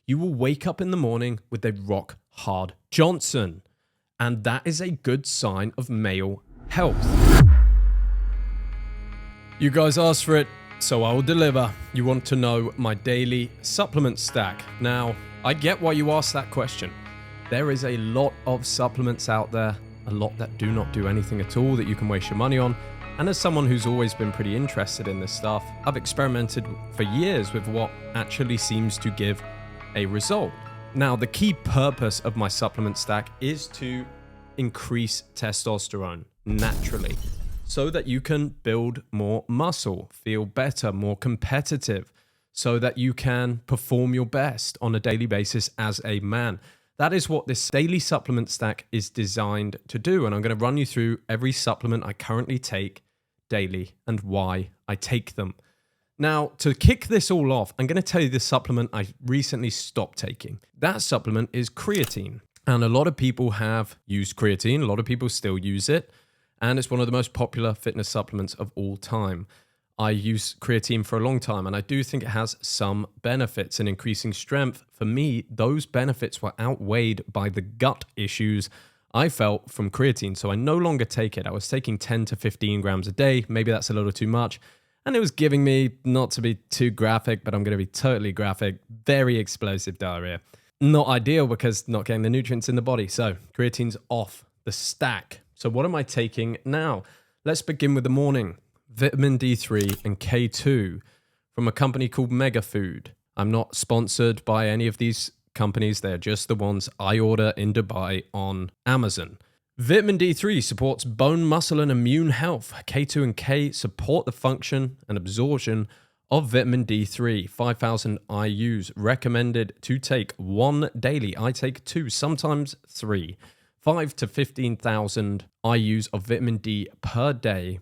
you will wake up in the morning with a rock hard Johnson. And that is a good sign of male health. You guys asked for it, so I will deliver. You want to know my daily supplement stack. Now, I get why you asked that question. There is a lot of supplements out there, a lot that do not do anything at all that you can waste your money on. And as someone who's always been pretty interested in this stuff, I've experimented for years with what actually seems to give a result. Now, the key purpose of my supplement stack is to increase testosterone naturally so that you can build more muscle, feel better, more competitive, so that you can perform your best on a daily basis as a man. That is what this daily supplement stack is designed to do. And I'm going to run you through every supplement I currently take daily and why I take them. Now, to kick this all off, I'm going to tell you the supplement I recently stopped taking. That supplement is creatine. And a lot of people have used creatine. A lot of people still use it. And it's one of the most popular fitness supplements of all time. I use creatine for a long time, and I do think it has some benefits in increasing strength. For me, those benefits were outweighed by the gut issues I felt from creatine. So I no longer take it. I was taking 10 to 15 grams a day. Maybe that's a little too much. And it was giving me, not to be too graphic, but I'm going to be totally graphic, very explosive diarrhea. Not ideal because not getting the nutrients in the body. So creatine's off the stack. So what am I taking now? Let's begin with the morning. Vitamin D3 and K2 from a company called Mega Food. I'm not sponsored by any of these companies. They're just the ones I order in Dubai on Amazon. Vitamin D3 supports bone, muscle, and immune health. K2 and K support the function and absorption of vitamin D3. 5,000 IUs recommended to take one daily. I take two, sometimes three. 5 to 15,000 IUs of vitamin D per day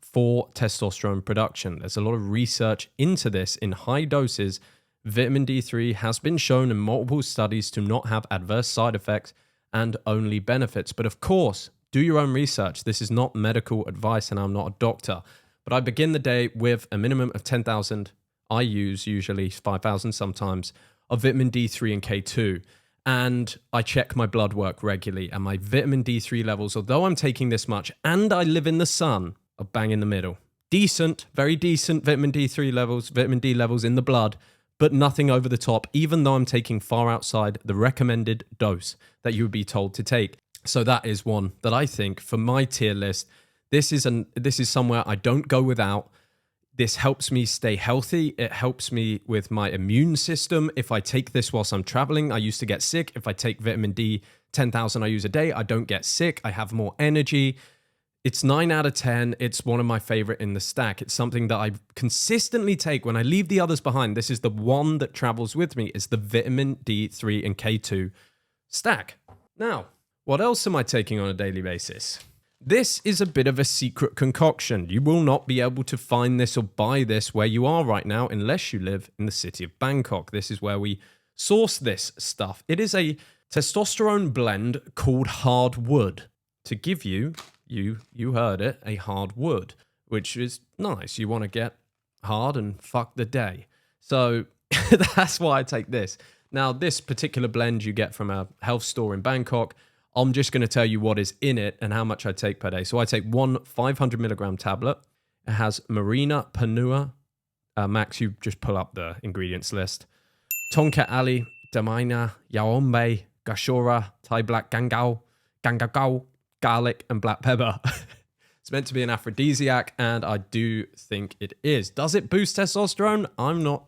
for testosterone production. There's a lot of research into this. In high doses, vitamin D3 has been shown in multiple studies to not have adverse side effects and only benefits. But of course, do your own research. This is not medical advice and I'm not a doctor. But I begin the day with a minimum of 10,000 IUs, usually 5,000 sometimes, of vitamin D3 and K2. And I check my blood work regularly, and my vitamin D3 levels, although I'm taking this much and I live in the sun, are bang in the middle. Decent, very decent vitamin D3 levels, vitamin D levels in the blood, but nothing over the top, even though I'm taking far outside the recommended dose that you would be told to take. So that is one that I think for my tier list, this is somewhere I don't go without. This helps me stay healthy. It helps me with my immune system. If I take this whilst I'm traveling, I used to get sick. If I take vitamin D, 10,000 IUs a day, I don't get sick. I have more energy. It's 9 out of 10. It's one of my favorite in the stack. It's something that I consistently take when I leave the others behind. This is the one that travels with me. It's the vitamin D3 and K2 stack. Now, what else am I taking on a daily basis? This is a bit of a secret concoction. You will not be able to find this or buy this where you are right now unless you live in the city of Bangkok. This is where we source this stuff. It is a testosterone blend called hardwood to give you heard it, a hardwood, which is nice. You want to get hard and fuck the day. So that's why I take this. Now, this particular blend you get from a health store in Bangkok, I'm just going to tell you what is in it and how much I take per day. So I take one 500 milligram tablet. It has Marina Panua. Max, you just pull up the ingredients list. Tonka Ali, Damina, Yaombe, Gashora, Thai black gangao, garlic, and black pepper. It's meant to be an aphrodisiac, and I do think it is. Does it boost testosterone? I'm not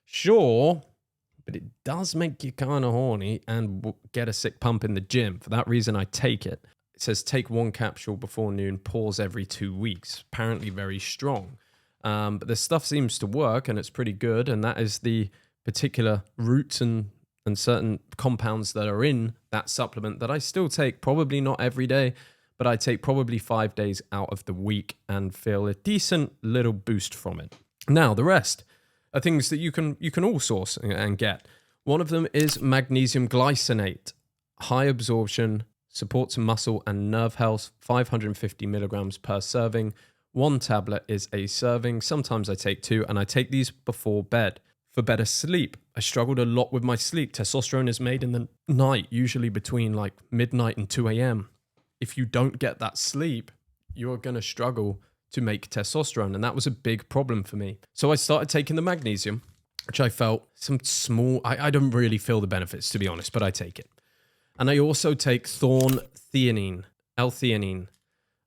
sure, but it does make you kind of horny and get a sick pump in the gym. For that reason, I take it. It says take one capsule before noon, pause every 2 weeks. Apparently very strong. But the stuff seems to work, and it's pretty good, and that is the particular roots and certain compounds that are in that supplement that I still take, probably not every day, but I take probably 5 days out of the week and feel a decent little boost from it. Now, the rest are things that you can all source and get. One of them is magnesium glycinate. High absorption, supports muscle and nerve health, 550 milligrams per serving. One tablet is a serving. Sometimes I take two, and I take these before bed for better sleep. I struggled a lot with my sleep. Testosterone is made in the night, usually between like midnight and 2 a.m. If you don't get that sleep, you're going to struggle to make testosterone. And that was a big problem for me. So I started taking the magnesium, which I felt some small, I don't really feel the benefits, to be honest, but I take it. And I also take theanine, L-theanine.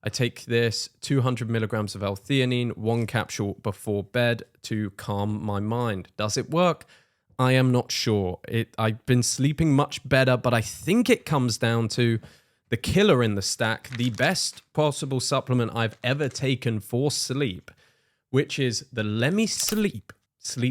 I take this 200 milligrams of L-theanine, 1 capsule before bed to calm my mind. Does it work? I am not sure. I've been sleeping much better, but I think it comes down to the killer in the stack, the best possible supplement I've ever taken for sleep, which is the Lemmy Sleep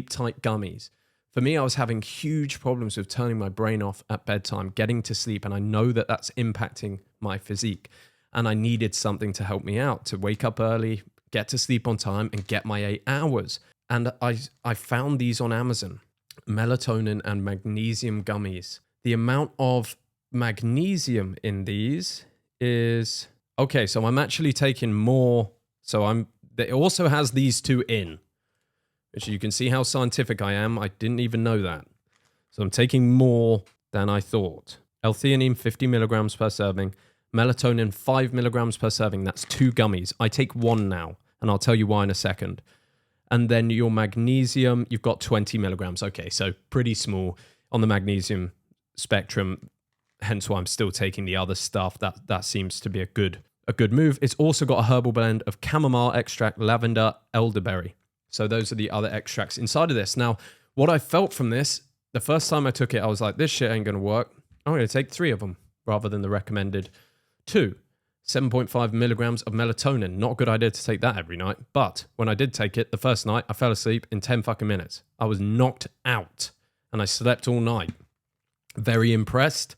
Tight Gummies. For me, I was having huge problems with turning my brain off at bedtime, getting to sleep, and I know that that's impacting my physique. And I needed something to help me out, to wake up early, get to sleep on time, and get my 8 hours. And I found these on Amazon, melatonin and magnesium gummies. The amount of magnesium in these is... Okay, so I'm actually taking more. So it also has these two in, which you can see how scientific I am. I didn't even know that. So I'm taking more than I thought. L-theanine, 50 milligrams per serving. Melatonin, 5 milligrams per serving. That's 2 gummies. I take 1 now, and I'll tell you why in a second. And then your magnesium, you've got 20 milligrams. Okay, so pretty small on the magnesium spectrum, hence why I'm still taking the other stuff. That seems to be a good move. It's also got a herbal blend of chamomile extract, lavender, elderberry. So those are the other extracts inside of this. Now, what I felt from this, the first time I took it, I was like, this shit ain't going to work. I'm going to take 3 of them rather than the recommended 2. 7.5 milligrams of melatonin. Not a good idea to take that every night. But when I did take it, the first night, I fell asleep in 10 fucking minutes. I was knocked out and I slept all night. Very impressed.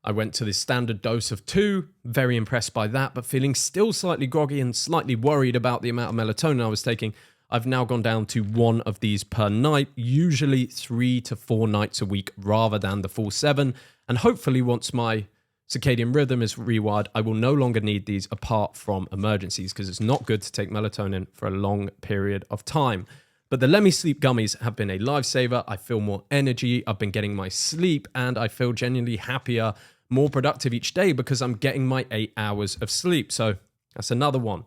I went to the standard dose of 2. Very impressed by that, but feeling still slightly groggy and slightly worried about the amount of melatonin I was taking. I've now gone down to 1 of these per night, usually 3 to 4 nights a week rather than the full 7. And hopefully once my circadian rhythm is rewired, I will no longer need these apart from emergencies, because it's not good to take melatonin for a long period of time. But the Lemmy Sleep Gummies have been a lifesaver. I feel more energy. I've been getting my sleep, and I feel genuinely happier, more productive each day because I'm getting my 8 hours of sleep. So that's another one.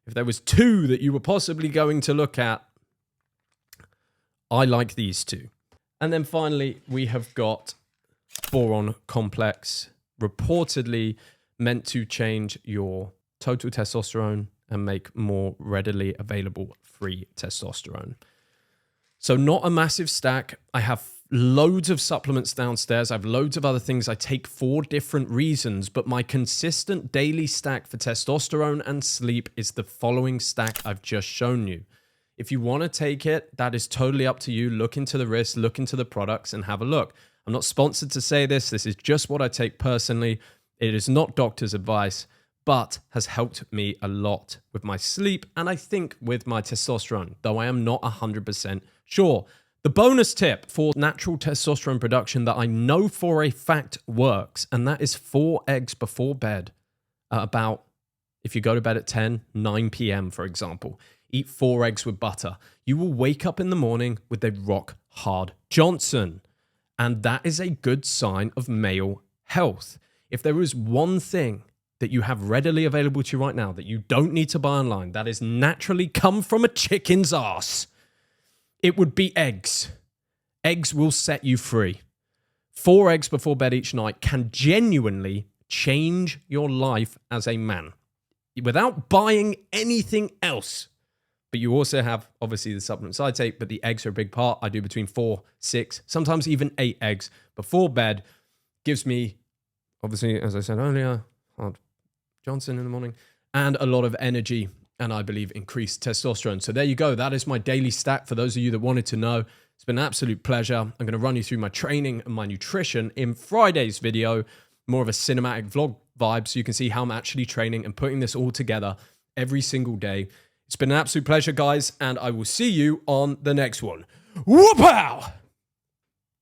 If there was 2 that you were possibly going to look at, I like these 2. And then finally, we have got Boron Complex, reportedly meant to change your total testosterone and make more readily available free testosterone. So not a massive stack. I have loads of supplements downstairs. I have loads of other things I take for different reasons, but my consistent daily stack for testosterone and sleep is the following stack I've just shown you. If you want to take it, that is totally up to you. Look into the risks, look into the products, and have a look. I'm not sponsored to say this. This is just what I take personally. It is not doctor's advice, but has helped me a lot with my sleep and I think with my testosterone, though I am not 100% sure. The bonus tip for natural testosterone production that I know for a fact works, and that is 4 eggs before bed at about, if you go to bed at 9 p.m., for example, eat 4 eggs with butter. You will wake up in the morning with a rock hard Johnson. And that is a good sign of male health. If there is one thing that you have readily available to you right now that you don't need to buy online, that is naturally come from a chicken's ass, it would be eggs. Eggs will set you free. 4 eggs before bed each night can genuinely change your life as a man without buying anything else. But you also have, obviously, the supplements I take, but the eggs are a big part. I do between 4, 6, sometimes even 8 eggs before bed. Gives me, obviously, as I said earlier, hard Johnson in the morning, and a lot of energy, and I believe increased testosterone. So there you go. That is my daily stack for those of you that wanted to know. It's been an absolute pleasure. I'm going to run you through my training and my nutrition in Friday's video, more of a cinematic vlog vibe, so you can see how I'm actually training and putting this all together every single day. It's been an absolute pleasure, guys, and I will see you on the next one. Whoop-ow!